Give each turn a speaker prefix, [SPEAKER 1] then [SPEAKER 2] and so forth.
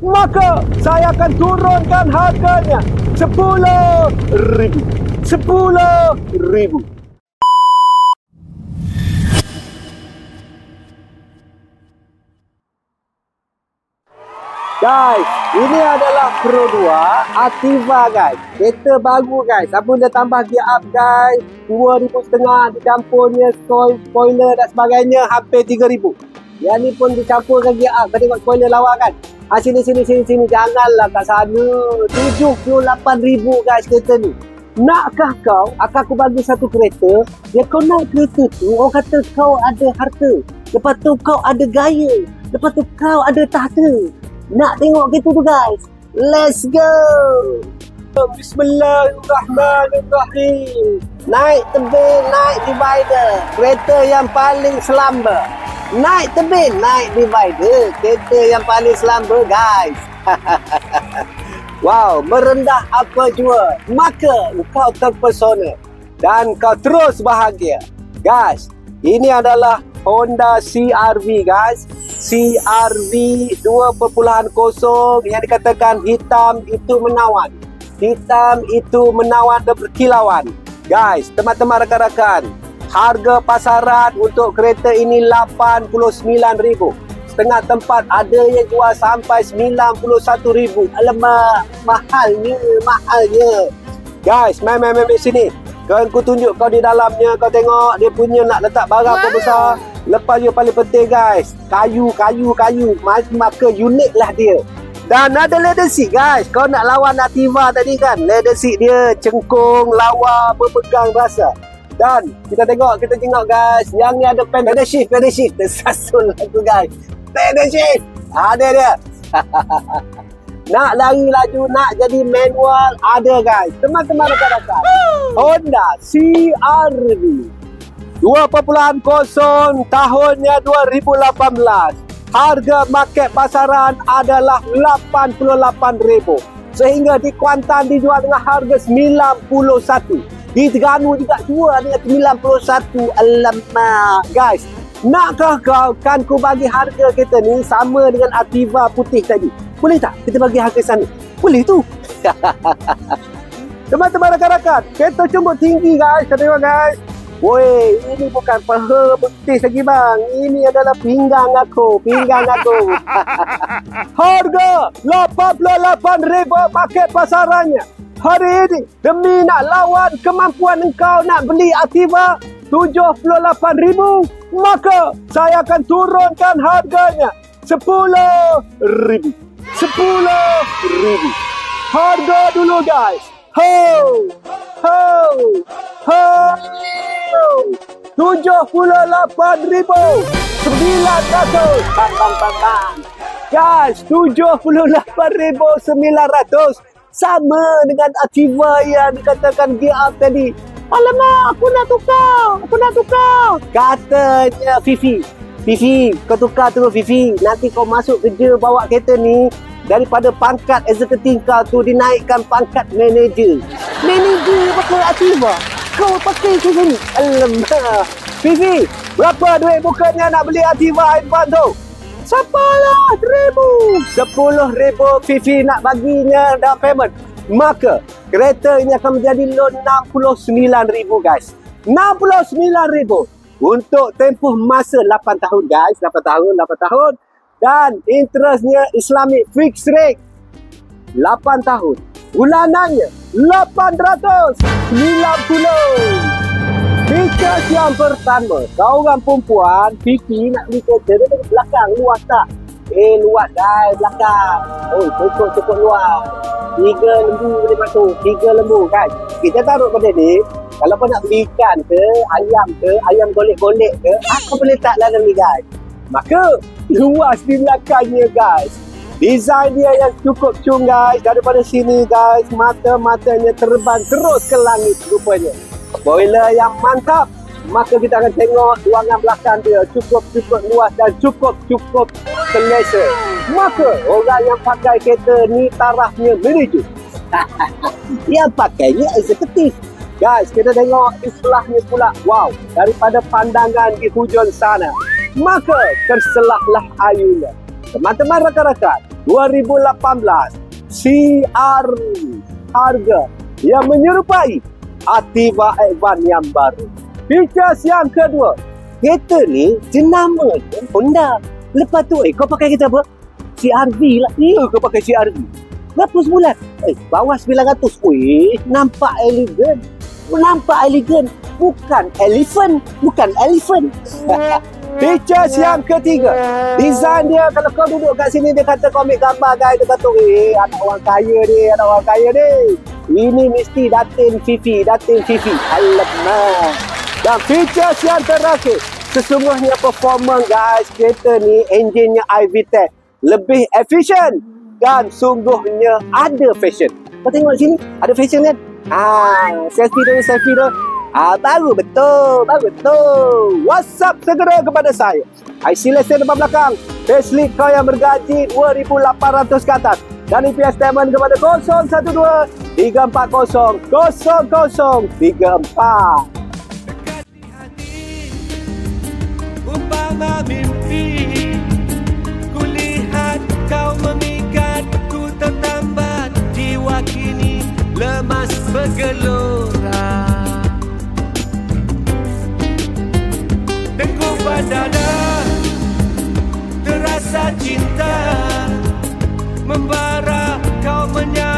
[SPEAKER 1] maka saya akan turunkan harganya 10.000. 10.000. Guys, ini adalah Pro 2 Activa guys. Kereta baru guys. Apa dia tambah gear up guys. 2,500 dicampurnya spoiler dan sebagainya hampir 3,000. Yang ni pun dicampurkan gear up. Kau tengok spoiler lawa kan. Sini. Janganlah kat sana. 78,000 guys kereta ni. Nakkah kau akan aku bagi satu kereta yang kau naik kereta tu orang kata kau ada harta. Lepas tu kau ada gaya. Lepas tu kau ada tahta. Nak tengok gitu tu guys. Let's go. Bismillahirrahmanirrahim. Naik tebing, naik divider. Kereta yang paling selamba. Naik tebing, naik divider. Kereta yang paling selamba guys. Wow, merendah apa jua. Maka kau terpesona. Dan kau terus bahagia. Guys, ini adalah Honda CR-V guys. CR-V 2.0 yang dikatakan hitam itu menawan. Hitam itu menawan dan berkilauan. Guys, teman-teman rakan-rakan, harga pasaran untuk kereta ini 89,000. Setengah tempat ada yang jual sampai 91,000. Alamak, mahalnya. Guys, main sini. Aku tunjuk kau di dalamnya. Kau tengok dia punya nak letak barang kau besar. Lepas yang paling penting guys, kayu. Maka unik lah dia. Dan ada leather seat guys. Kau nak lawan Activa tadi kan, leather seat dia cengkung, lawa, berpegang rasa. Dan kita tengok guys, yang ni ada pedal shift. Tersasul aku guys. Pedal shift. Ada dia. Nak lari laju, nak jadi manual, ada guys. Teman-teman rakan-rakan, Honda CR-V 2.0 tahunnya 2018. Harga market pasaran adalah 88,000. Sehingga di Kuantan dijual dengan harga 91. Di Terengganu juga jual dengan 91. Alamak. Guys, nakkah kau kan ku bagi harga kereta ni sama dengan Activa putih tadi? Boleh tak kita bagi harga sana? Boleh tu. Teman-teman rakan-rakan, kereta cukup tinggi guys. Kau tengok guys. Woi, ini bukan paha betis lagi bang. Ini adalah pinggang aku. Harga 88,000 paket pasarannya. Hari ini, demi nak lawan kemampuan engkau nak beli Activa 78,000, maka saya akan turunkan harganya 10.000. 10.000. Harga dulu guys. Ho. 78,900. Bang. Guys, 78,900 sama dengan Activa yang dikatakan gear up tadi. Alamak, aku nak tukar. Katanya Fifi, kau tukar terus Fifi. Nanti kau masuk kerja bawa kereta ni, daripada pangkat eksekutif kau tu dinaikkan pangkat manager. Manager pakai Activa, kau pakai ke sini. Alamak. Fifi, berapa duit bukannya nak beli Activa Advance tu? Sapalah 10.000 Fifi nak baginya down payment. Maka kereta ini akan menjadi loan 69,000 guys. 69,000 untuk tempoh masa 8 tahun guys. 8 tahun. Dan interestnya Islamic fixed rate 8 tahun. Bulanannya 890. Features yang pertama, kau orang perempuan, Fifi nak beli kereta dia tengok belakang luas tak? Luas guys belakang. Cukup luas. 3 lembu boleh masuk. 3 lembu kan. Kita taruh pada ni, kalau kau nak beli ikan ke, ayam golek-golek ke, kau boleh tak dalam ni guys. Maka luas di belakangnya guys. Design dia yang cukup cung guys. Daripada sini guys, mata-matanya terbang terus ke langit rupanya. Spoiler yang mantap. Maka kita akan tengok ruangan belakang dia cukup luas dan cukup selesa. Maka orang yang pakai kereta ni tarafnya manager. Yang pakainya eksekutif. Guys, kita tengok di sebelahnya pula. Wow, daripada pandangan di hujung sana, maka terselahlah ayunya. Teman-teman rakan-rakan, 2018 CR harga yang menyerupai Ativa Advance yang baru. Features yang kedua, kereta ni jenama Honda. Lepas tu kau pakai kereta apa? CR-V lah. Ya, kau pakai CR-V. Berapa sebulan? Bawah 900. Nampak elegan. Bukan elephant. Features yang ketiga, design dia, kalau kau duduk kat sini dia kata kau ambil gambar guys, dia kata anak orang kaya ni. Ini mesti Datin Fifi. Alamak. Dan features yang terakhir, sesungguhnya performance guys, kereta ni enjinnya iVTEC lebih efisien dan sungguhnya ada fashion. Kau tengok sini ada fashion kan? Selfie tu. Baru betul. WhatsApp segera kepada saya. IC lesen depan belakang. Facelift kau yang bergaji 2,800 ke atas. Dan IPS statement kepada 012 340 0034.
[SPEAKER 2] Umpama mimpi, kulihat kau memikat, ku tertambat, jiwa kini lemas bergelora. Dengkuh dada, terasa cinta membara, kau menyapa.